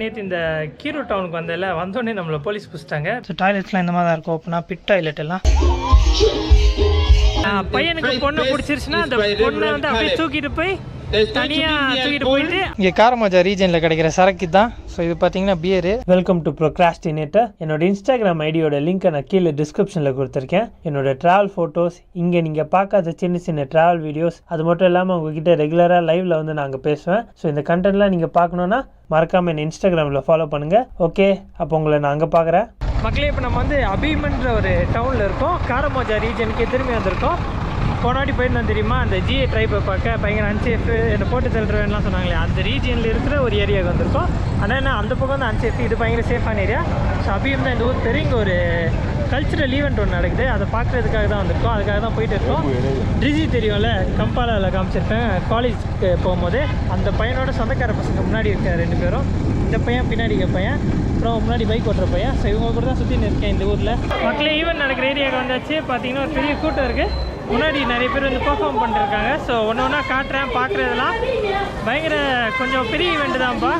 நேற்று இந்த கீரூ டவுனுக்கு வந்தோடனே நம்மளை போலீஸ் பிடிச்சிட்டாங்க. ஸோ டாய்லெட்ஸ்லாம் இந்த மாதிரி தான் இருக்கும். ஓப்பனா பிட் டாய்லெட் எல்லாம். பையனுக்கு பொண்ணை பிடிச்சிருச்சுன்னா அந்த பொண்ணை வந்து அப்படியே தூக்கிட்டு போய் தனியாக தூக்கிட்டு போயிட்டு இங்கே காரமாஜா ரீஜனில் கிடைக்கிற சரக்கு தான். ஸோ இது பார்த்தீங்கன்னா பியரு. Welcome to ப்ரோக்ராஸ்டினேட்டர். என்னோட இன்ஸ்டாகிராம் ஐடியோட லிங்க்கை நான் கீழே டிஸ்கிரிப்ஷனில் கொடுத்துருக்கேன். என்னோட ட்ராவல் ஃபோட்டோஸ், இங்கே நீங்கள் பார்க்காத சின்ன சின்ன ட்ராவல் வீடியோஸ், அது மட்டும் இல்லாமல் உங்ககிட்ட ரெகுலராக லைவில் வந்து நாங்கள் பேசுவேன். ஸோ இந்த கண்டென்ட்லாம் நீங்கள் பார்க்கணுன்னா மறக்காமல் என்ன இன்ஸ்டாகிராமில் ஃபாலோ பண்ணுங்கள். ஓகே, அப்போ உங்களை நான் அங்கே பார்க்குறேன். மக்களே, இப்போ நம்ம வந்து அபிமன்ற ஒரு டவுனில் இருக்கோம். காரமாஜா ரீஜனுக்கு திரும்பி வந்திருக்கோம். போனாடி போயிருந்தோம் தெரியுமா, அந்த ஜிஏ ட்ரைப்பை பார்க்க பயங்கர அன்சேஃபு என்னை போட்டு செல்றேன்லாம் சொன்னாங்களே, அந்த ரீஜனில் இருக்கிற ஒரு ஏரியாவுக்கு வந்திருக்கோம். ஆனால் என்ன, அந்த பக்கம் தான் அன்சேஃப், இது பயங்கர சேஃபான ஏரியா. ஸோ அபியம் தான் இந்த ஊர் பெரிய இங்கே ஒரு கல்ச்சுரல் ஈவெண்ட் ஒன்று நடக்குது. அதை பார்க்குறதுக்காக தான் வந்திருக்கோம். அதுக்காக தான் போயிட்டு இருக்கோம். ட்ரிஜி தெரியும்ல, கம்பாலாவில் காமிச்சிருப்பேன் காலேஜ்க்கு போகும்போது. அந்த பையனோட சொந்தக்கார பசங்க முன்னாடி இருக்க 2 பேரும், இந்த பையன் பின்னாடி இருக்க பையன், அப்புறம் முன்னாடி பைக் ஓட்டுற பையன். ஸோ இவங்க கூட தான் சுற்றின்னு இருக்கேன் இந்த ஊரில். மக்களே, ஈவெண்ட் நடக்கிற ஏரியாவுக்கு வந்தாச்சு. பார்த்தீங்கன்னா ஒரு பெரிய கூட்டம் இருக்குது. முன்னாடி நிறைய பேர் வந்து பெர்ஃபார்ம் பண்ணிருக்காங்க. ஸோ ஒன்று ஒன்றா காட்டுறேன். பார்க்குறதெல்லாம் பயங்கர கொஞ்சம் பெரிய ஈவெண்ட்டு தான்ப்பா.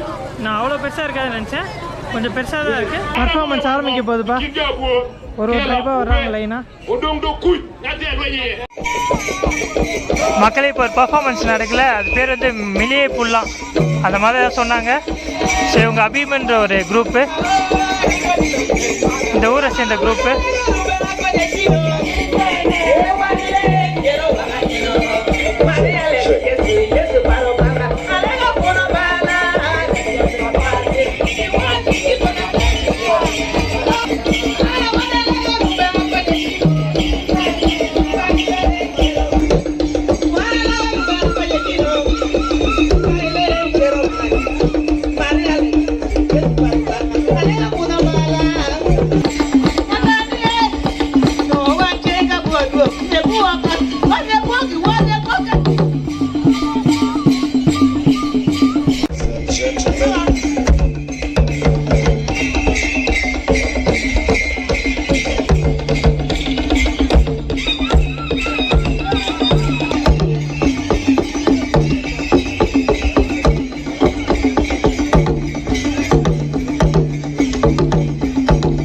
நான் அவ்வளோ பெருசாக இருக்காதுன்னு நினச்சேன், கொஞ்சம் பெருசாக தான் இருக்குது. பர்ஃபார்மன்ஸ் ஆரம்பிக்க போகுதுப்பா. ஒரு டைப்பாக வர்றாங்க லைனா. மக்களே, இப்போ ஒரு பர்ஃபார்மன்ஸ் நடக்கல, அது பேர் வந்து மிலியே புல்லாம் அந்த மாதிரி தான் சொன்னாங்க. ஸோ இவங்க அபிமன்ற ஒரு குரூப்பு, இந்த ஊரை சேர்ந்த குரூப்பு.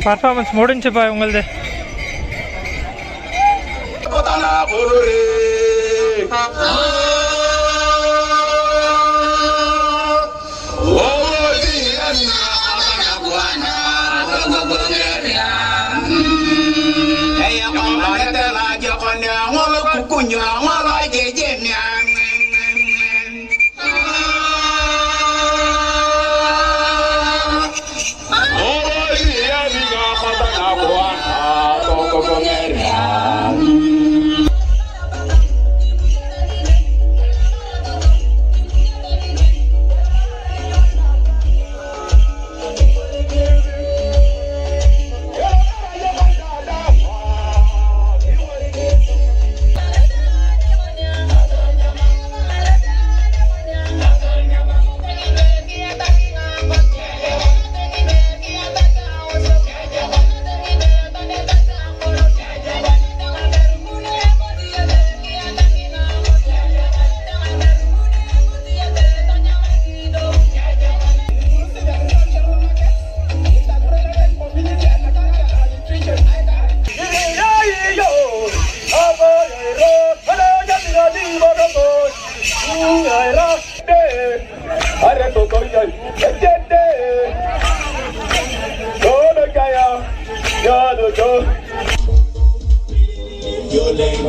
பர்ஃபார்மன்ஸ் முடிஞ்சுப்பா உங்களது.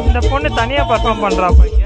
இந்த பொண்ணு தனியாக பர்ஃபார்ம் பண்ணுறாப்பா இங்கே.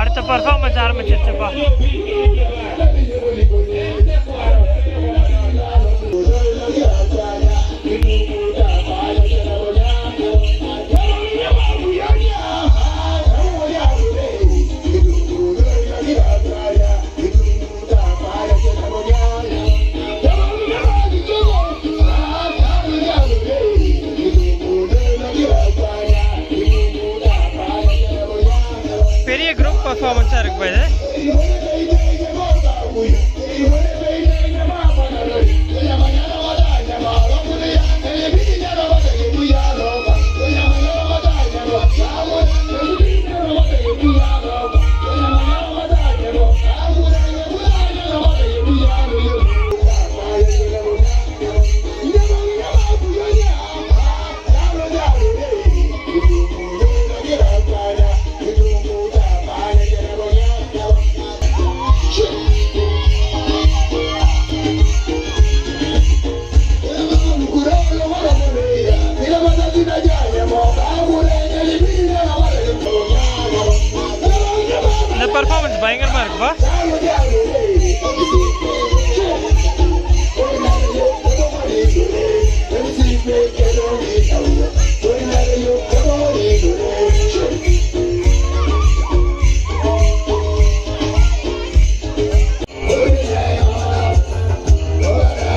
அடுத்த பர்ஃபார்மன்ஸ் ஆரம்பிச்சிருச்சுப்பா.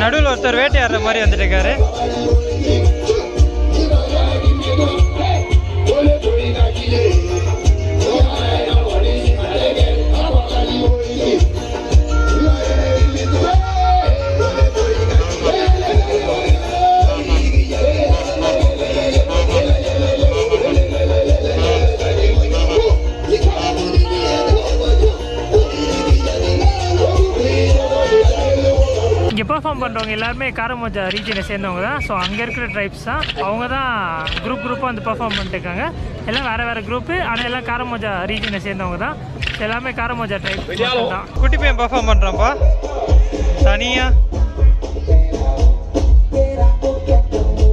நடுவில் ஒருத்தர் வேட்டையாடுற மாதிரி வந்துட்டு இருக்காரு. இங்கே பெர்ஃபார்ம் பண்ணுறவங்க எல்லாருமே காரமோஜா ரீஜனை சேர்ந்தவங்க தான். ஸோ அங்கே இருக்கிற ட்ரைப்ஸ் தான். அவங்க தான் குரூப்பாக வந்து பெர்ஃபார்ம் பண்ணிட்டுருக்காங்க. எல்லாம் வேறு வேறு குரூப்பு, ஆனால் எல்லாம் காரமோஜா ரீஜனை சேர்ந்தவங்க தான். எல்லாமே காரமோஜா ட்ரைப் தான். குட்டி பையன் பெர்ஃபார்ம் பண்ணுறான்ப்பா தனியாக.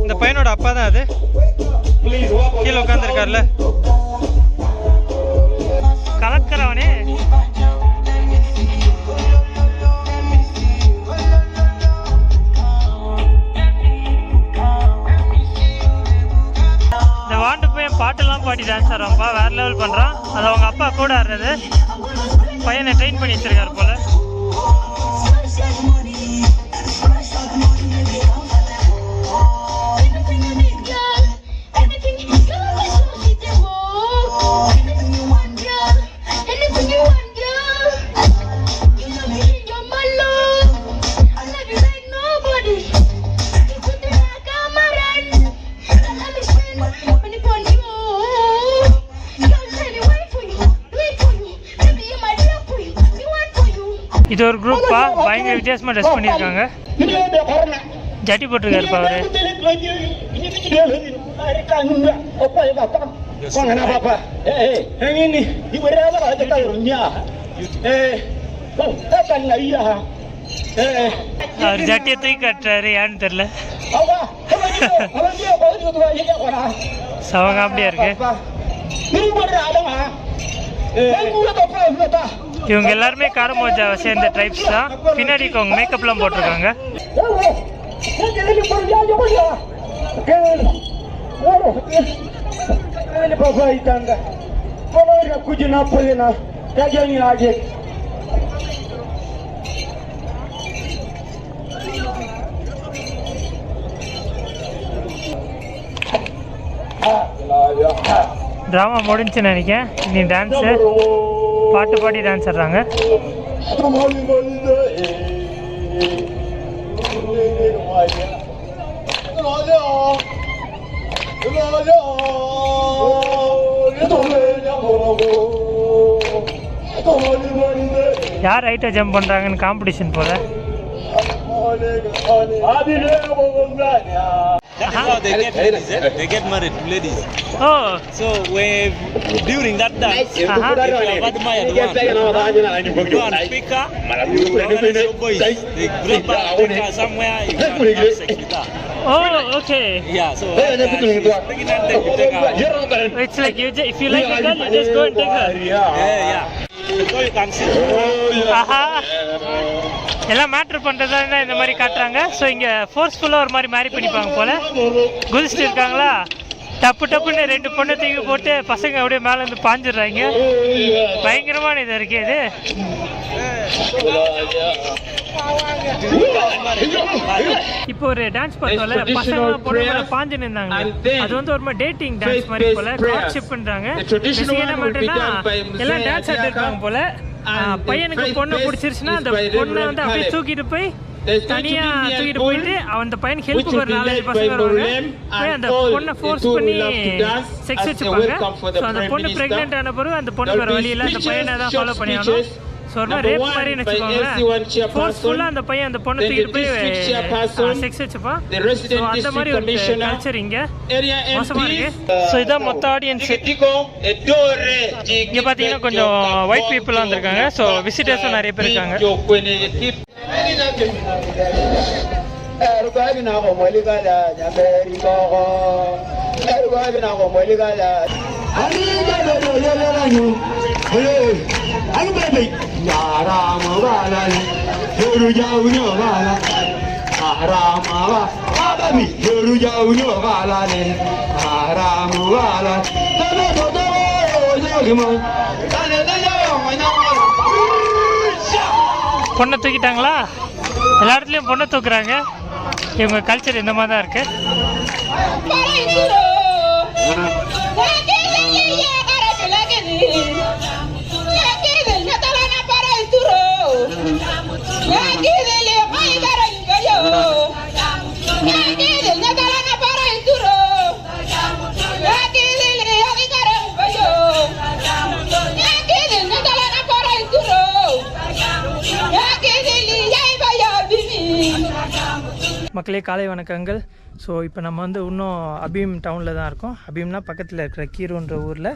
இந்த பையனோட அப்பா தான் அது, கீழே உட்காந்துருக்காருல கலக்கிறவனே. பாட்டெல்லாம் பாடி டான்ஸ் ஆடுறான்ப்பா, வேற லெவல் பண்ணுறான். அது அவங்க அப்பா கூட ஆடுறது. பையனை ட்ரெயின் பண்ணி வச்சிருக்காரு போல. இது ஒரு குரூப்பா, பயங்கர வித்தியாசமாக ட்ரெஸ் பண்ணியிருக்காங்க. ஜட்டி போட்டிருக்காருப்பா அவரு. அவர் ஜட்டியை தூக்கி கட்டுறாரு, ஏன்னு தெரியல. சவங்க அப்படியா இருக்கு. இவங்க எல்லாருமே காரமோஜாவை சேர்ந்த ட்ரைப்ஸ் தான். பின்னாடி அவங்க மேக்கப்லாம் போட்டிருக்காங்க. ட்ராமா முடிஞ்சுன்னு நினைக்கிறேன். இனி டான்ஸு, பாட்டு பாடி டான்ஸ் ஆடுறாங்க. யார் ரைட்டை ஜம்ப் பண்ணுறாங்கன்னு காம்படிஷன் போல. That is how they get ladies, eh? They get married to ladies. Oh. So during that dance, if you admire the one, you go on speaker, you organize your boys. They grab a speaker somewhere, you can have sex with her. Oh, okay. Yeah, so taking that time, you take her. It's like if you like a girl, you just go and take her. Yeah. So you can see. Aha. எல்லாம் matter பண்ணுறதா இந்த மாதிரி காட்டுறாங்க. So இங்கே ஃபோர்ஸ்ஃபுல்லாக ஒரு மாதிரி மேரி பண்ணிப்பாங்க போல். குதிச்சுட்டு இருக்காங்களா, டப்புன்னு 2 பொண்ணை தூக்கி போட்டு பசங்க அப்படியே மேலேருந்து பாஞ்சிடுறாங்க. பயங்கரமான இது இருக்கு இது. இப்போ ஒரு டான்ஸ் பார்த்தோம்ல, பசங்க பொண்ணு பாஞ்சு நின்றாங்க. அது வந்து ஒரு மாதிரி டேட்டிங் டான்ஸ் மாதிரி போல, கார்ட்ஷிப் பண்றாங்க. என்ன மட்டும்னா எல்லாம் டான்ஸ் ஆடிட்டு இருக்காங்க போல. பையனுக்கு பொண்ணு பிடிச்சிருச்சுன்னா அந்த பொண்ணை வந்து அப்படியே தூக்கிட்டு போய் தனியா தூக்கிட்டு போயிட்டு அந்த பையனுக்கு ஹெல்ப் ஒரு 4-5 பசங்க வருவாங்க. போய் அந்த பொண்ணை ஃபோர்ஸ் பண்ணி செக்ஸ் வச்சுப்பாங்க. ஸோ அந்த பொண்ணு பிரெக்னென்ட் ஆன பிறகு அந்த பொண்ணு வேற வழியில் அந்த பையனை தான் ஃபாலோ பண்ணி ஆகணும். ஸோ ஒரு மாதிரி ரேப் மாதிரி வச்சுக்கோங்களேன். ஃபோர்ஸ்ஃபுல்லாக அந்த பையன் அந்த பொண்ணை தூக்கிட்டு போய் செக்ஸ் வச்சுப்பான். ஸோ அந்த மாதிரி ஒரு கல்ச்சர் இங்கே மோசமாக இருக்கு. ஸோ இதான் மொத்த ஆடியன்ஸ். இங்கே பார்த்தீங்கன்னா கொஞ்சம் ஒயிட் பீப்புளாக வந்திருக்காங்க. ஸோ விசிட்டர்ஸும் நிறைய பேர் இருக்காங்க. பொண்ணை தூக்கிட்டாங்களா? எல்லா இடத்துலையும் பொண்ணை தூக்குறாங்க. இவங்க கல்ச்சர் இந்த மாதிரி தான் இருக்கு. மக்களே காலை வணக்கங்கள். ஸோ இப்போ நம்ம வந்து இன்னும் அபீம் டவுனில் தான் இருக்கோம். அபீம்னா பக்கத்தில் இருக்கிற கீருன்ற ஊரில்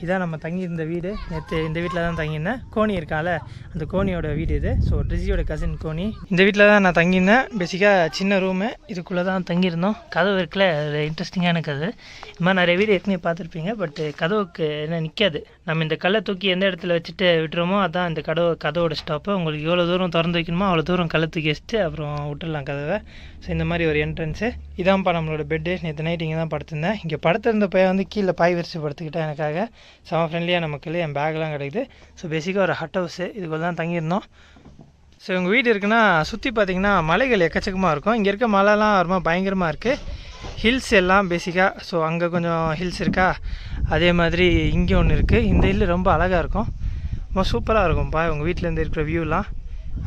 இதான் நம்ம தங்கியிருந்த வீடு. நேற்று இந்த வீட்டில் தான் தங்கியிருந்தேன். கோனி இருக்கால, அந்த கோனியோட வீடு இது. ஸோ ட்ரிஸியோட கசின் கோனி. இந்த வீட்டில் தான் நான் தங்கியிருந்தேன். பேசிக்காக சின்ன ரூமு, இதுக்குள்ளே தான் தங்கியிருந்தோம். கதவு இருக்குல்ல, அது இன்ட்ரெஸ்டிங்கான கதவு. இது மாதிரி நிறைய வீடு ஏற்கனவே பார்த்துருப்பீங்க. பட் கதவுக்கு என்ன நிற்காது. நம்ம இந்த கல்லை தூக்கி எந்த இடத்துல வச்சுட்டு விட்டுருமோ அதான் இந்த கதவோட ஸ்டாப்பு. உங்களுக்கு எவ்வளோ தூரம் திறந்து வைக்கணுமோ அவ்வளோ தூரம் கல்லை தூக்கி வச்சுட்டு அப்புறம் விட்டுடலாம் கதவை. ஸோ இந்த மாதிரி ஒரு என்ட்ரன்ஸு. இதான்ப்பா நம்மளோட பெட்டு. நேற்று நைட் இங்கே தான் படுத்திருந்தேன். இங்கே படுத்திருந்த பையன் வந்து கீழே பாய் விரிச்சு படுத்துக்கிட்டேன். எனக்காக செம ஃப்ரெண்ட்லியாக நமக்கு என் பேக்லாம் கிடைக்குது. ஸோ பேசிக்காக ஒரு ஹட் ஹவுஸு, இதுக்குள்ள தான் தங்கியிருந்தோம். ஸோ உங்கள் வீடு இருக்குன்னா சுற்றி பார்த்திங்கன்னா மலைகள் எக்கச்சக்கமாக இருக்கும். இங்கே இருக்க மலைலாம் ரொம்ப பயங்கரமாக இருக்குது. ஹில்ஸ் எல்லாம் பேசிக்காக. ஸோ அங்கே கொஞ்சம் ஹில்ஸ் இருக்கா, அதே மாதிரி இங்கே ஒன்று இருக்குது. இந்த ஹில் ரொம்ப அழகாக இருக்கும், ரொம்ப சூப்பராக இருக்கும்ப்பா. உங்கள் வீட்டிலேருந்து இருக்கிற வியூலாம்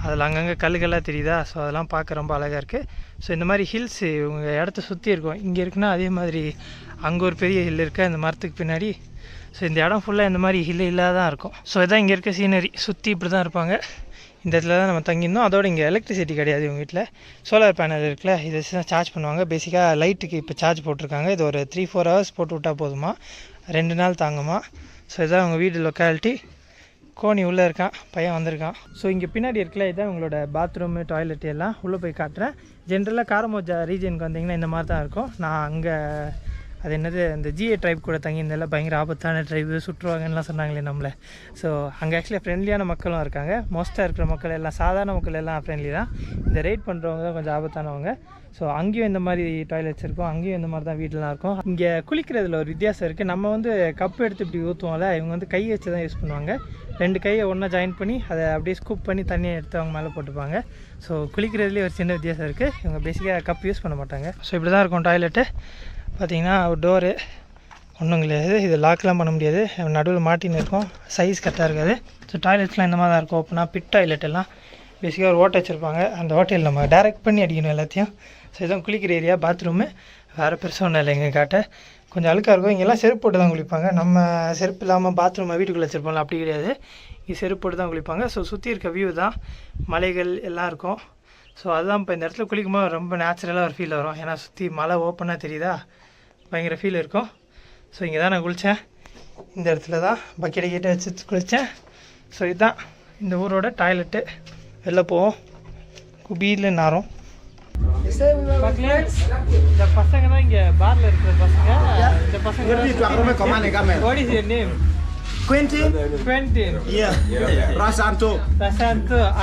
அதில் அங்கங்கே கல்லுகளாக தெரியுதா. ஸோ அதெல்லாம் பார்க்க ரொம்ப அழகாக இருக்குது. ஸோ இந்த மாதிரி ஹில்ஸு உங்கள் இடத்த சுற்றி இருக்கும். இங்கே இருக்குன்னா அதே மாதிரி அங்கே ஒரு பெரிய ஹில் இருக்குது அந்த மரத்துக்கு பின்னாடி. ஸோ இந்த இடம் ஃபுல்லாக இந்த மாதிரி ஹில் இல்லாத தான் இருக்கும். ஸோ இதான் இங்கே இருக்க சீனரி. சுற்றி இப்படி தான் இருப்பாங்க. இந்த இடத்துல தான் நம்ம தங்கியிருந்தோம். அதோடு இங்கே எலக்ட்ரிசிட்டி கிடையாது. உங்கள் வீட்டில் சோலார் பேனல் இருக்குல்ல, இதை தான் சார்ஜ் பண்ணுவாங்க. பேசிக்காக லைட்டுக்கு இப்போ சார்ஜ் போட்டிருக்காங்க. இது ஒரு 3-4 ஹவர்ஸ் போட்டு விட்டால் போதுமா, 2 நாள் தாங்குமா. ஸோ இதான் உங்கள் வீடு லொக்காலிட்டி. கோனி உள்ளே இருக்கான், பையன் வந்திருக்கான். ஸோ இங்கே பின்னாடி இருக்குல்ல, இதான் உங்களோட பாத்ரூமு, டாய்லெட்டு எல்லாம். உள்ளே போய் காட்டுறேன். ஜென்ரலாக காரமோஜா ரீஜனுக்கு வந்தீங்கன்னா இந்த மாதிரி தான் இருக்கும். நான் அங்கே அது என்னது அந்த ஜிஏ ட்ரைப் கூட தங்கியிருந்தால பயங்கர ஆபத்தான ட்ரைபு, சுற்றுவாங்கலாம் சொன்னாங்களே நம்மளை. ஸோ அங்கே ஆக்சுவலாக ஃப்ரெண்ட்லியான மக்களும் இருக்காங்க. மோஸ்ட்டாக இருக்கிற மக்கள் எல்லாம் சாதாரண மக்கள் எல்லாம் ஃப்ரெண்ட்லி தான். இந்த ரைட் பண்ணுறவங்க தான் கொஞ்சம் ஆபத்தானவங்க. ஸோ அங்கேயும் இந்த மாதிரி டாய்லெட்ஸ் இருக்கும், அங்கேயும் இந்த மாதிரி தான் வீட்டிலலாம் இருக்கும். இங்கே குளிக்கிறதுல ஒரு வித்தியாசம் இருக்குது. நம்ம வந்து கப்பு எடுத்து இப்படி ஊற்றுவோம்ல, இவங்க வந்து கை வச்சு தான் யூஸ் பண்ணுவாங்க. 2 கையை ஒன்றா ஜாயின் பண்ணி அதை அப்படியே ஸ்கூப் பண்ணி தண்ணியை எடுத்து அவங்க மேலே போட்டுப்பாங்க. ஸோ குளிக்கிறதுலேயே ஒரு சின்ன வித்தியாசம் இருக்குது. இவங்க பேசிக்காக கப் யூஸ் பண்ண மாட்டாங்க. ஸோ இப்படி தான் இருக்கும் டாய்லெட்டு. பார்த்திங்கன்னா ஒரு டோரு ஒன்றும் கிடையாது. இது லாக்லாம் பண்ண முடியாது, நடுவில் மாட்டின்னு இருக்கும். சைஸ் கரெக்டாக இருக்காது. ஸோ டாய்லெட்ஸ்லாம் இந்த மாதிரி தான் இருக்கும். ஓப்பனாக பிட் டாய்லெட் எல்லாம் பேசிக்காக ஒரு ஓட்டை வச்சுருப்பாங்க. அந்த ஓட்டையில் நம்ம டைரெக்ட் பண்ணி அடிக்கணும் எல்லாத்தையும். ஸோ இதுதான் குளிக்கிற ஏரியா, பாத்ரூமு. வேறு பெருசாக ஒன்றும் இல்லை எங்கள் காட்ட. கொஞ்சம் அழுக்காக இருக்கும். இங்கெல்லாம் செருப்பு போட்டு தான் குளிப்பாங்க. நம்ம செருப்பு இல்லாமல் பாத்ரூமை வீட்டுக்குள்ளே வச்சுருப்போம்ல, அப்படி கிடையாது. இங்கே செருப்பு போட்டு தான் குளிப்பாங்க. ஸோ சுற்றி இருக்க வியூ தான், மலைகள் எல்லாம் இருக்கும். ஸோ அதுதான் இப்போ இந்த இடத்துல குளிக்கும்போது ரொம்ப நேச்சுரலாக ஒரு ஃபீல் வரும். ஏன்னா சுற்றி மலை ஓப்பனாக தெரியுதா, பயங்கர ஃபீல் இருக்கும். ஸோ இங்கே தான் நான் குளித்தேன். இந்த இடத்துல தான் பக்கெட்டை கிட்ட வச்சு குளித்தேன். ஸோ இதுதான் இந்த ஊரோட டாய்லெட்டு. வெளில போவோம், குபீரில் நாரும். இந்த பசங்க தான் இங்கே பாரில் இருக்கிற பசங்க. இந்த பசங்க what is your name? Quentin? Yeah. Rasanto.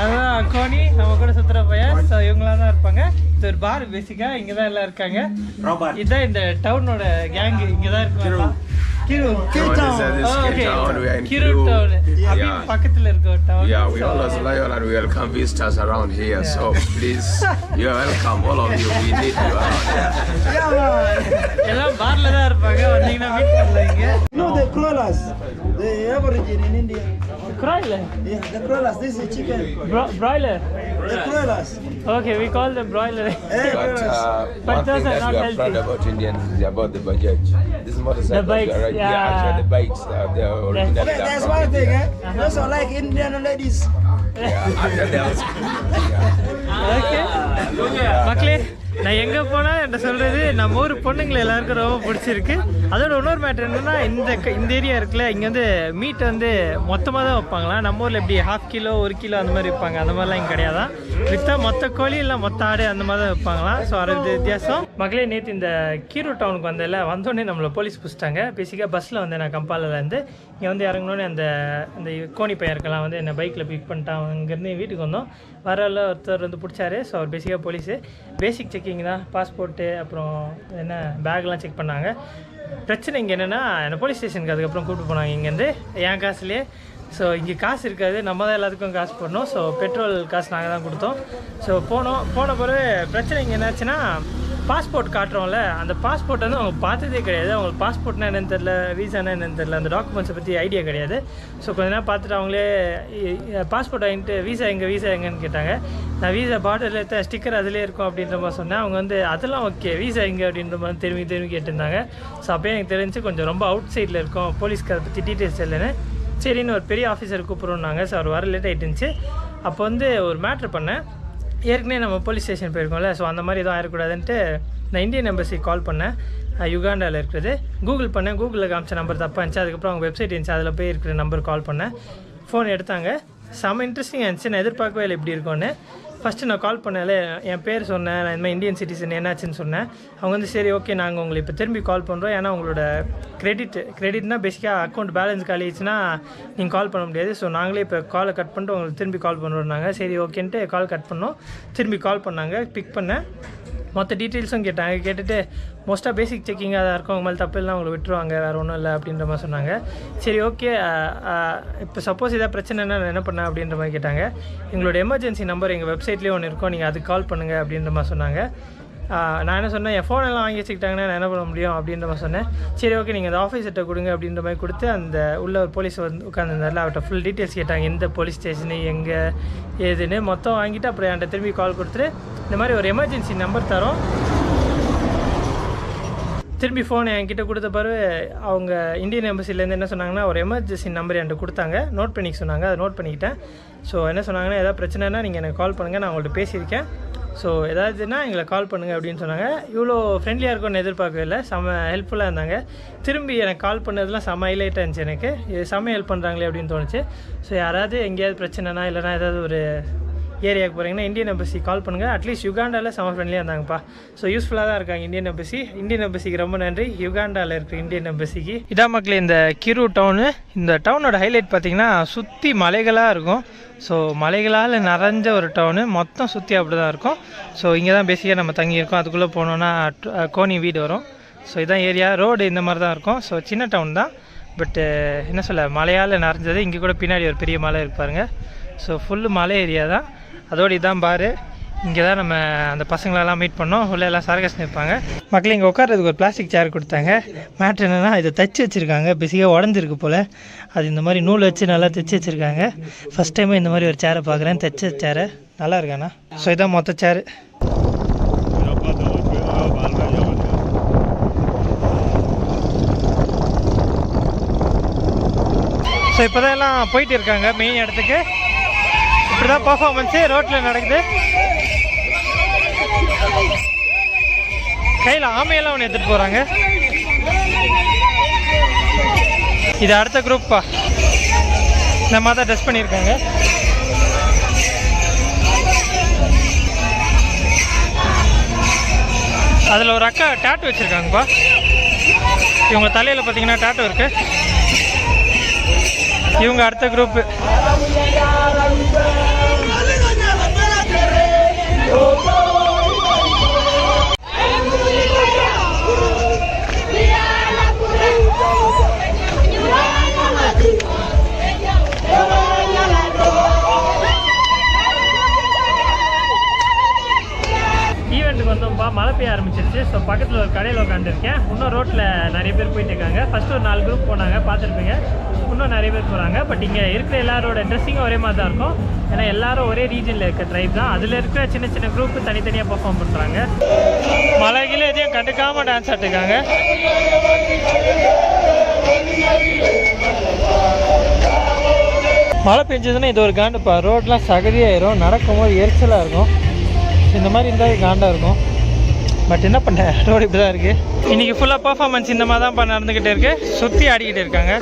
அதான் கோனி, நம்ம கூட சுற்றுற பையன். ஸோ இவங்களாம் தான் இருப்பாங்க. இது ஒரு பார் பேசிக்காக, இங்கே தான் எல்லாம் இருக்காங்க. இதுதான் இந்த டவுனோட கேங்கு, இங்கே தான் இருக்காங்க. Kiru town. Kiru town. பக்கத்துல இருக்க ஒரு town. Yeah, we always loyal and we welcome visitors around here. Yeah. So please, you are welcome, all of you. We need you around here. எல்லாம் பார்ல தான் இருப்பாங்க. வந்தீங்கன்னா மீட் பண்ணலாம். No, the crawlers. The aborigine in India. Broiler. Yeah, the crawlers. This is chicken. Broiler. The crawlers. Okay, we call them broiler. But one those thing are that not we are healthy. proud about Indians is about the budget. This motorcycle, The bikes, right? yeah. Actually the bikes, they are originally Okay, done that's from one thing, India. eh? You also like Indian ladies. Yeah, actually they are. Okay மக்களே, நான் எங்கே போனால் என்ன சொல்கிறது, நம்ம ஊர் பொண்ணுங்களை எல்லாருக்கும் ரொம்ப பிடிச்சிருக்கு. அதோட இன்னொரு மேட்ரு என்னென்னா, இந்த ஏரியா இருக்குல்ல, இங்கே வந்து மீட் வந்து மொத்தமாக தான் வைப்பாங்களாம். நம்ம ஊரில் எப்படி 1/2 கிலோ 1 கிலோ அந்த மாதிரி வைப்பாங்க, அந்த மாதிரிலாம் இங்கே கிடையாதான். விற்றா மொத்த கோழி இல்லை மொத்த ஆடு அந்த மாதிரி தான் வைப்பாங்களாம். ஸோ அது வித்தியாசம். மக்களே, நேற்று இந்த கீரூர் டவுனுக்கு வந்ததில்ல, வந்தோடனே நம்மளை போலீஸ் பிடிச்சிட்டாங்க. பேசிக்காக பஸ்ஸில் வந்தேன் நான் கம்பாலேருந்து. இங்கே வந்து இறங்கினோடனே அந்த கோணி பையன் இருக்கலாம் வந்து என்னை பைக்கில் பிக் பண்ணிட்டான். அங்கேருந்து வீட்டுக்கு வந்தோம். வரல ஒருத்தர் வந்து பிடிச்சாரு. ஸோ அவர் பேசிக்காக போலீஸு. பேசிக் செக்கிங் தான், பாஸ்போர்ட்டு அப்புறம் என்ன பேக்லாம் செக் பண்ணாங்க. பிரச்சனை இங்கே என்னென்னா, என்னை போலீஸ் ஸ்டேஷனுக்கு அதுக்கப்புறம் கூப்பிட்டு போனாங்க. இங்கேருந்து என் காசுலேயே ஸோ இங்கே காசு இருக்காது, நம்ம தான் எல்லாத்துக்கும் காசு போடணும். ஸோ பெட்ரோல் காசு நாங்கள் தான் கொடுத்தோம். ஸோ போன பிறகு பிரச்சனை இங்கே என்னாச்சுன்னா, பாஸ்போர்ட் காட்டுறோம்ல, அந்த பாஸ்போர்ட் வந்து அவங்க பார்த்ததே கிடையாது. அவங்களுக்கு பாஸ்போர்ட்னா என்னென்னு தெரில, வீசானா என்னென்னு தெரில, அந்த டாக்குமெண்ட்ஸை பற்றி ஐடியா கிடையாது. ஸோ கொஞ்ச நேரம் பார்த்துட்டு அவங்களே பாஸ்போர்ட் வாங்கிட்டு வீசா எங்கன்னு கேட்டாங்க. நான் வீசா பாட்டில் எடுத்த ஸ்டிக்கர் அதிலே இருக்கும் அப்படின்ற மாதிரி சொன்னேன். அவங்க வந்து அதெல்லாம் ஓகே, வீசா எங்கே அப்படின்ற மாதிரி திரும்பி கேட்டிருந்தாங்க. ஸோ அப்போயே எனக்கு தெரிஞ்சு கொஞ்சம் ரொம்ப அவுட் சைடில் இருக்கும், போலீஸ்க்கு அதை பற்றி டீட்டெயில்ஸ் இல்லைன்னு. சரின்னு ஒரு பெரிய ஆஃபீஸர் கூப்பிட்றோன்னாங்க. ஸோ அவர் வர லேட் ஆகிட்டுருந்துச்சு. அப்போ வந்து ஒரு மேட்ரு பண்ணேன். ஏற்கனவே நம்ம போலீஸ் ஸ்டேஷன் போயிருக்கோம்ல, ஸோ அந்த மாதிரி எதுவும் ஆயிடக்கூடாதுன்ட்டு நான் இந்தியன் எம்பசிக்கு கால் பண்ணேன். யுகாண்டாவில் இருக்கிறது. கூகுளில் காமிச்ச நம்பர் தப்பாக இருந்துச்சு. அதுக்கப்புறம் அவங்க வெப்சைட் இருந்துச்சு, அதில் போய் இருக்கிற நம்பர் கால் பண்ணேன். ஃபோன் எடுத்தாங்க. செம்ம இன்ட்ரெஸ்டிங்காக இருந்துச்சு. நான் எதிர்பார்க்கவே இல்லை இப்படி இருக்கும்னு. ஃபஸ்ட்டு நான் கால் பண்ணல, என் பேர் சொன்னேன், நான் இந்த மாதிரி இந்தியன் சிட்டிசன் என்னாச்சுன்னு சொன்னேன். அவங்க வந்து சரி ஓகே, நாங்கள் உங்களை இப்போ திரும்பி கால் பண்ணுறோம், ஏன்னா உங்களோட கிரெடிட்னா பேசிக்காக அக்கௌண்ட் பேலன்ஸ் காலிச்சுன்னா நீங்கள் கால் பண்ண முடியாது. ஸோ நாங்களே இப்போ காலை கட் பண்ணிட்டு உங்களுக்கு திரும்பி கால் பண்ணுறோம்னாங்க. சரி ஓகேன்ட்டு கால் கட் பண்ணோம். திரும்பி கால் பண்ணாங்க, பிக் பண்ணேன். மொத்த டீட்டெயில்ஸும் கேட்டுட்டு மோஸ்ட்டாக பேசிக் செக்கிங்காக தான் இருக்கும், அவங்க மேலே தப்பு இல்லை, அவங்களை விட்டுருவாங்க, வேறு ஒன்றும் இல்லை அப்படின்ற மாதிரி சொன்னாங்க. சரி ஓகே, இப்போ சப்போஸ் எதாவது பிரச்சனைனா நான் என்ன பண்ணேன் அப்படின்ற மாதிரி கேட்டாங்க. எங்களோட எமர்ஜென்சி நம்பர் எங்கள் வெப்சைட்லேயே ஒன்று இருக்கும், நீங்கள் அதுக்கு கால் பண்ணுங்கள் அப்படின்ற மாதிரி சொன்னாங்க. நான் என்ன சொன்னேன், என் ஃபோனெல்லாம் வாங்கி வச்சுக்கிட்டாங்கன்னா நான் என்ன பண்ண முடியும் அப்படின்ற மாதிரி சொன்னேன். சரி ஓகே, நீங்கள் அந்த ஆஃபீஸர்கிட்ட கொடுங்க அப்படின்ற மாதிரி கொடுத்து, அந்த உள்ள ஒரு போலீஸ் வந்து உட்காந்துருந்தாரில் அவர்கிட்ட ஃபுல் டீட்டெயில்ஸ் கேட்டாங்க, எந்த போலீஸ் ஸ்டேஷனு எங்கே ஏதுன்னு மொத்தம் வாங்கிட்டு அப்புறம் என்கிட்ட திரும்பி கால் கொடுத்துட்டு இந்த மாதிரி ஒரு எமர்ஜென்சி நம்பர் தரோம். திரும்பி ஃபோன் என்கிட்ட கொடுத்த பிறகு அவங்க இந்தியன் எம்பசிலேருந்து என்ன சொன்னாங்கன்னா, ஒரு எமர்ஜென்சி நம்பர் என்கிட்ட கொடுத்தாங்க, நோட் பண்ணிக்க சொன்னாங்க. அதை நோட் பண்ணிக்கிட்டேன். ஸோ என்ன சொன்னாங்கன்னா, எதாவது பிரச்சனைனா நீங்கள் எனக்கு கால் பண்ணுங்கள், நான் உங்கள்கிட்ட பேசியிருக்கேன், ஸோ ஏதாவதுன்னா எங்களை கால் பண்ணுங்கள் அப்படின்னு சொன்னாங்க. இவ்வளோ ஃப்ரெண்ட்லியாக இருக்கும்னு எதிர்பார்க்கவே இல்லை, செம்ம ஹெல்ப்ஃபுல்லாக இருந்தாங்க. திரும்பி எனக்கு கால் பண்ணதெல்லாம் செம்ம ஹைலைட்டாக இருந்துச்சு. எனக்கு இது செம்ம ஹெல்ப் பண்ணுறாங்களே அப்படின்னு தோணுச்சு. ஸோ யாராவது எங்கேயாவது பிரச்சனைனா இல்லைனா ஏதாவது ஒரு ஏரியாவுக்கு போகிறீங்கன்னா இந்தியன் எம்பசி கால் பண்ணுங்கள். அட்லீஸ்ட் யுகாண்டாவில் செம்ம ஃப்ரெண்ட்லியாக இருந்தாங்கப்பா. ஸோ யூஸ்ஃபுல்லாக தான் இருக்காங்க இந்தியன் எம்பசிக்கு ரொம்ப நன்றி. யுகாண்டாவில் இருக்கிற இந்தியன் எம்பசிக்கு. இதான் மக்களே இந்த கிரு டவுனு. இந்த டவுனோட ஹைலைட் பார்த்திங்கன்னா சுற்றி மலைகளாக இருக்கும். ஸோ மலைகளால் நிறைஞ்ச ஒரு டவுனு, மொத்தம் சுற்றி அப்படி தான் இருக்கும். ஸோ இங்கே தான் பேசிக்காக நம்ம தங்கியிருக்கோம். அதுக்குள்ளே போனோன்னா கோனி வீடு வரும். ஸோ இதான் ஏரியா, ரோடு இந்த மாதிரி தான் இருக்கும். ஸோ சின்ன டவுன் தான், பட்டு என்ன சொல்ல, மலையால் நிறைஞ்சது. இங்கே கூட பின்னாடி ஒரு பெரிய மலை இருப்பாருங்க. ஸோ ஃபுல்லு மலை ஏரியா தான். அதோடு இதான் பாரு, இங்கே தான் நம்ம அந்த பசங்களெல்லாம் மீட் பண்ணோம். உள்ளே எல்லாம் சரகஸ் நிற்பாங்க. மக்கள் இங்கே உட்காரதுக்கு ஒரு பிளாஸ்டிக் சேர் கொடுத்தாங்க. மேட்ரு என்னென்னா, இதை தைச்சி வச்சுருக்காங்க, பேசிக்காக உடஞ்சிருக்கு போல். அது இந்த மாதிரி நூல் வச்சு நல்லா தைச்சி வச்சுருக்காங்க. ஃபஸ்ட் டைம் இந்த மாதிரி ஒரு சேரை பார்க்குறேன், தைச்ச சேரை. நல்லா இருக்காண்ணா. ஸோ இதான் மொத்த சேரு. ஸோ இப்போ தான் எல்லாம் போயிட்டு இருக்காங்க மெயின் இடத்துக்கு. இப்படி தான் பர்ஃபார்மன்ஸு ரோட்டில் நடக்குது. கையில் ஆமையெல்லாம் ஒன்று எடுத்துகிட்டு போகிறாங்க. இது அடுத்த குரூப்பா, நம்ம தான் ட்ரெஸ் பண்ணியிருக்காங்க. அதில் ஒரு அக்கா டாட்டூ வச்சுருக்காங்கப்பா. இவங்க தலையில் பார்த்தீங்கன்னா டாட்டூ இருக்குது. இவங்க அடுத்த குரூப்பு. மழை பெய்ய ஆரம்பிச்சிருச்சு. ஸோ பக்கத்தில் ஒரு கடையில் உட்காந்துருக்கேன். இன்னும் ரோட்டில் நிறைய பேர் போயிட்டு இருக்காங்க. ஃபஸ்ட்டு ஒரு 4 குரூப் போனாங்க, பார்த்துருப்பீங்க. இன்னும் நிறைய பேர் போகிறாங்க. பட் இங்கே இருக்கிற எல்லாரோட ட்ரெஸ்ஸிங்கும் ஒரே மாதிரி தான் இருக்கும். ஏன்னா எல்லோரும் ஒரே ரீஜனில் இருக்க ட்ரைப் தான். அதில் இருக்கிற சின்ன சின்ன குரூப்பு தனித்தனியாக பர்ஃபார்ம் பண்ணுறாங்க. மழைகில எதையும் கண்டுக்காமல் டான்ஸ் ஆட்டுருக்காங்க. மழை பெஞ்சதுன்னா இது ஒரு காண்டுப்பா. ரோடெலாம் சகதியாயிரும், நடக்கும்போது எரிச்சலாக இருக்கும். இந்த மாதிரி இருந்தால் காண்டாக இருக்கும். பட் என்ன பண்ண, ரோடு இப்படி தான் இருக்குது. இன்றைக்கி ஃபுல்லாக பர்ஃபார்மன்ஸ் இந்த மாதிரி தான் நடந்துக்கிட்டே இருக்குது. சுற்றி ஆடிக்கிட்டு இருக்காங்க.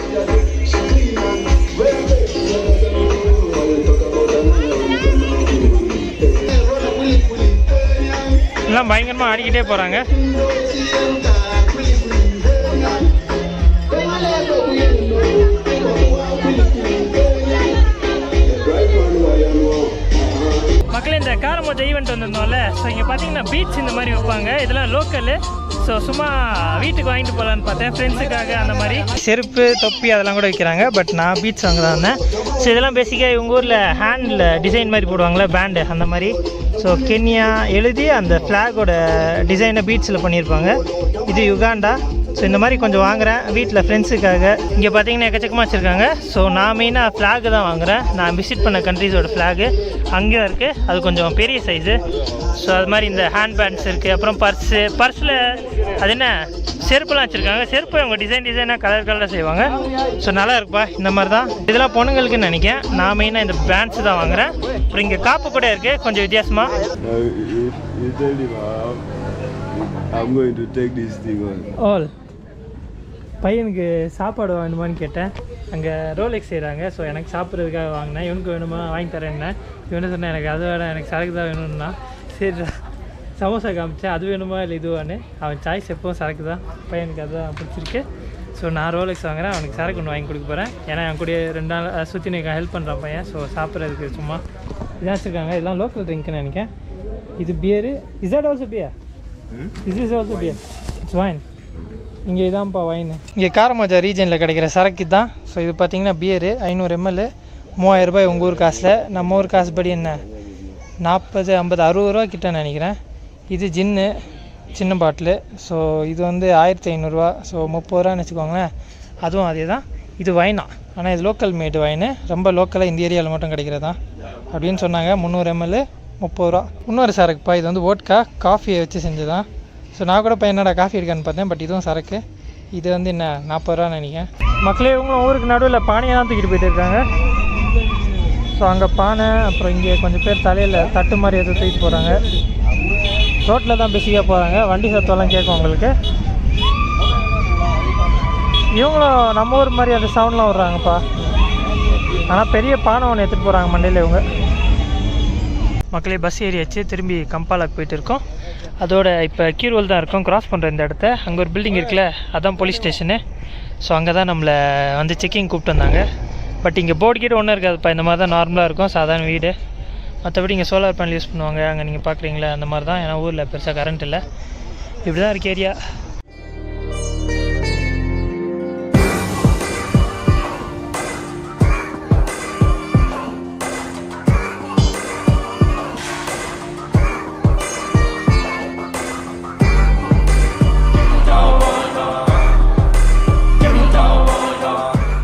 எல்லாம் பயங்கரமாக ஆடிக்கிட்டே போகிறாங்க. மக்களே இந்த காரமோஜா ஈவெண்ட் வந்திருந்தோம்ல. ஸோ இங்கே பார்த்தீங்கன்னா பீச் இந்த மாதிரி வைப்பாங்க. இதெல்லாம் லோக்கலு. ஸோ சும்மா வீட்டுக்கு வாங்கிட்டு போகலான்னு பார்த்தேன் ஃப்ரெண்ட்ஸுக்காக. அந்த மாதிரி செருப்பு தொப்பி அதெல்லாம் கூட வைக்கிறாங்க. பட் நான் பீச் வாங்க தான் வந்தேன். ஸோ இதெல்லாம் பேசிக்காக இவங்க ஊரில் ஹேண்டில் டிசைன் மாதிரி போடுவாங்களே பேண்டு அந்த மாதிரி. ஸோ கென்யா எழுதி அந்த ஃப்ளாகோட டிசைனை பீச்சில் பண்ணியிருப்பாங்க. இது யுகாண்டா. ஸோ இந்த மாதிரி கொஞ்சம் வாங்குகிறேன் வீட்டில் ஃப்ரெண்ட்ஸுக்காக. இங்கே பார்த்தீங்கன்னா எக்கச்சக்கமாக வச்சுருக்காங்க. ஸோ நான் மெயினாக ஃப்ளாகு தான் வாங்குகிறேன். நான் விசிட் பண்ண கண்ட்ரீஸோட ஃப்ளாகு அங்கேயும் இருக்குது. அது கொஞ்சம் பெரிய சைஸு. ஸோ அது மாதிரி இந்த ஹேண்ட் பேண்ட்ஸ் இருக்குது. அப்புறம் பர்ஸில் அது என்ன செருப்புலாம் வச்சுருக்காங்க. செருப்பு அவங்க டிசைனாக கலராக செய்வாங்க. ஸோ நல்லா இருக்குப்பா. இந்த மாதிரி தான் இதெல்லாம் பொண்ணுங்களுக்குன்னு நினைக்கிறேன். நான் மெயினாக இந்த பேண்ட்ஸ் தான் வாங்குகிறேன். அப்புறம் இங்கே காப்பு கூட இருக்குது கொஞ்சம் வித்தியாசமாக. I'm going to take this thing on. All பையனுக்கு சாப்பாடு வேணுமான்னு கேட்டேன். அங்கே ரோலெக்ஸ் செய்கிறாங்க. ஸோ எனக்கு சாப்பிட்றதுக்காக வாங்கினேன். இவனுக்கு வேணுமா வாங்கி தரேன்னேன். இவனு சொன்னேன் எனக்கு அதை விட எனக்கு சரக்கு தான் வேணும்னா. சரி சமோசா காமிச்சேன். அது வேணுமா இல்லை இதுவான்னு. அவன் சாய்ஸ் எப்போவும் சரக்கு தான். பையனுக்கு அதுதான் பிடிச்சிருக்கு. ஸோ நான் ரோலெக்ஸ் வாங்குறேன். அவனுக்கு சரக்கு ஒன்று வாங்கி கொடுக்க போகிறேன். ஏன்னா என் கூட 2 நாள் சுற்றி எனக்கு ஹெல்ப் பண்ணுறான் பையன். ஸோ சாப்பிட்றதுக்கு சும்மா இதான் வச்சுருக்காங்க. இதெல்லாம் லோக்கல் ட்ரிங்க்னு நினைக்கிறேன். இது beer. Is that also beer? This is also beer. It's wine. இங்கே இதான்ப்பா வைன். இங்கே காரமோஜா ரீஜனில் கிடைக்கிற சரக்கு தான். ஸோ இது பார்த்தீங்கன்னா பியரு 500 ml 3000 ரூபாய் உங்கள் ஊர் காசில். நம்ம ஊர் காசு படி என்ன 40, 50, 60 ரூபா கிட்ட நினைக்கிறேன். இது ஜின்னு சின்ன பாட்டிலு. ஸோ இது வந்து 1500 ரூபா. ஸோ 30 ரூபான்னு வச்சுக்கோங்களேன். அதுவும் அதே தான். இது வைனா. ஆனால் இது லோக்கல் மேடு வைனு. ரொம்ப லோக்கலாக இந்த ஏரியாவில் மட்டும் கிடைக்கிறதா அப்படின்னு சொன்னாங்க. 300 ml 30 ரூபா. இன்னொரு சரக்குப்பா. இது வந்து ஓட்கா காஃபியை வச்சு செஞ்சுதான். ஸோ நான் கூட இப்போ என்னடா காஃபி இருக்கான்னு பார்த்தேன். பட் இதுவும் சரக்கு. இது வந்து என்ன 40 ரூபா நினைக்கிறேன். மக்களே இவங்களும் ஊருக்கு நடுவில் பானையை தான் தூக்கிட்டு போயிட்டு இருக்காங்க. ஸோ அங்கே பானை, அப்புறம் இங்கே கொஞ்சம் பேர் தலையில் தட்டு மாதிரி எதுவும் தூக்கிட்டு போகிறாங்க. ரோட்டில் தான் பேசிக்காக போகிறாங்க. வண்டி சத்தம்லாம் கேட்கும் உங்களுக்கு. இவங்களும் நம்ம ஊர் மாதிரி அந்த சவுண்ட்லாம் விட்றாங்கப்பா. ஆனால் பெரிய பானை ஒன்று எடுத்துகிட்டு போகிறாங்க மண்டையில் இவங்க. மக்களே பஸ் ஏறியாச்சு. திரும்பி கம்பாலாக்கு போயிட்டு இருக்கோம். அதோட இப்போ கீரோல் தான் இருக்கும். கிராஸ் பண்ணுற இந்த இடத்த அங்கே ஒரு பில்டிங் இருக்குல்ல, அதான் போலீஸ் ஸ்டேஷனு. ஸோ அங்கே தான் நம்மளை வந்து செக்கிங் கூப்பிட்டு வந்தாங்க. பட் இங்கே போர்டு கீடு ஒன்றும் இருக்காதுப்பா. இந்த மாதிரி தான் நார்மலாக இருக்கும் சாதாரண வீடு. மற்றபடி இங்கே சோலார் பேனல் யூஸ் பண்ணுவாங்க. அங்கே நீங்கள் பார்க்குறீங்களா அந்த மாதிரி தான். ஏன்னா ஊரில் பெருசாக கரண்ட் இல்லை. இப்படி தான் இருக்குது ஏரியா.